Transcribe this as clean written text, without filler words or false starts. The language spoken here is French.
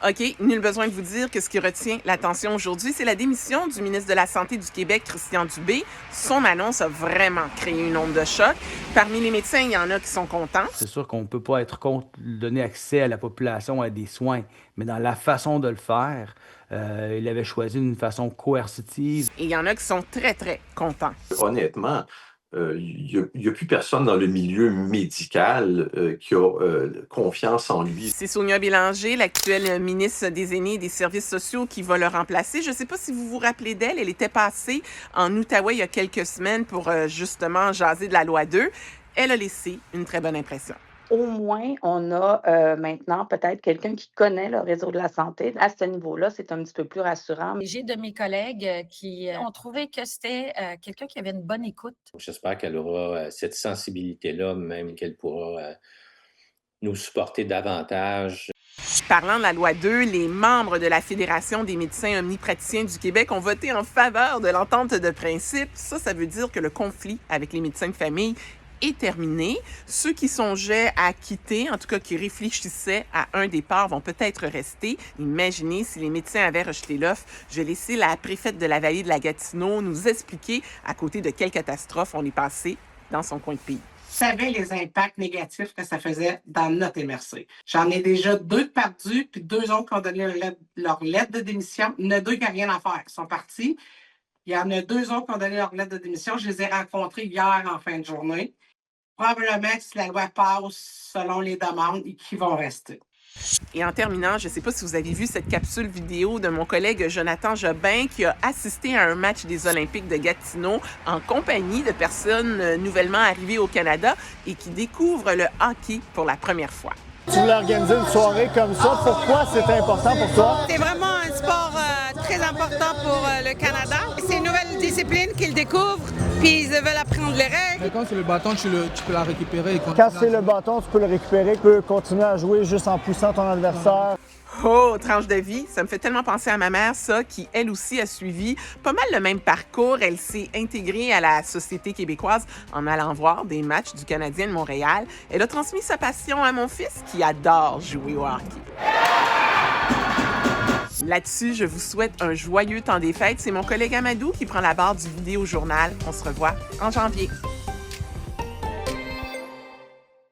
OK, nul besoin de vous dire que ce qui retient l'attention aujourd'hui, c'est la démission du ministre de la Santé du Québec, Christian Dubé. Son annonce a vraiment créé une onde de choc. Parmi les médecins, il y en a qui sont contents. C'est sûr qu'on ne peut pas être contre donner accès à la population à des soins, mais dans la façon de le faire, il avait choisi une façon coercitive. Et il y en a qui sont très, très contents. Honnêtement, il n'y a plus personne dans le milieu médical qui a confiance en lui. C'est Sonia Bélanger, l'actuelle ministre des Aînés et des Services sociaux, qui va le remplacer. Je ne sais pas si vous vous rappelez d'elle. Elle était passée en Outaouais il y a quelques semaines pour justement jaser de la loi 2. Elle a laissé une très bonne impression. Au moins, on a maintenant peut-être quelqu'un qui connaît le réseau de la santé. À ce niveau-là, c'est un petit peu plus rassurant. J'ai de mes collègues qui ont trouvé que c'était quelqu'un qui avait une bonne écoute. J'espère qu'elle aura cette sensibilité-là, même qu'elle pourra nous supporter davantage. Parlant de la loi 2, les membres de la Fédération des médecins omnipraticiens du Québec ont voté en faveur de l'entente de principe. Ça veut dire que le conflit avec les médecins de famille est terminé. Ceux qui songeaient à quitter, en tout cas qui réfléchissaient à un départ, vont peut-être rester. Imaginez si les médecins avaient rejeté l'offre. Je vais laisser la préfète de la vallée de la Gatineau nous expliquer à côté de quelle catastrophe on est passé dans son coin de pays. Savait les impacts négatifs que ça faisait dans notre MRC. J'en ai déjà 2 perdus, puis 2 autres qui ont donné leur lettre de démission. Il y en a 2 qui n'ont rien à faire, ils sont partis. Il y en a 2 autres qui ont donné leur lettre de démission. Je les ai rencontrés hier en fin de journée. Probablement que si la loi passe selon les demandes, qui vont rester. Et en terminant, je ne sais pas si vous avez vu cette capsule vidéo de mon collègue Jonathan Jobin qui a assisté à un match des Olympiques de Gatineau en compagnie de personnes nouvellement arrivées au Canada et qui découvrent le hockey pour la première fois. Tu voulais organiser une soirée comme ça. Pourquoi c'était important pour toi? C'est vraiment un sport très important pour le Canada. C'est une nouvelle discipline qu'ils découvrent, puis ils veulent apprendre les règles. Mais quand c'est le bâton, tu peux la récupérer. Quand c'est le bâton, tu peux le récupérer. Tu peux continuer à jouer juste en poussant ton adversaire. Oh, tranche de vie, ça me fait tellement penser à ma mère, ça, qui, elle aussi, a suivi pas mal le même parcours. Elle s'est intégrée à la société québécoise en allant voir des matchs du Canadien de Montréal. Elle a transmis sa passion à mon fils, qui adore jouer au hockey. Là-dessus, je vous souhaite un joyeux temps des fêtes. C'est mon collègue Amadou qui prend la barre du vidéo journal. On se revoit en janvier.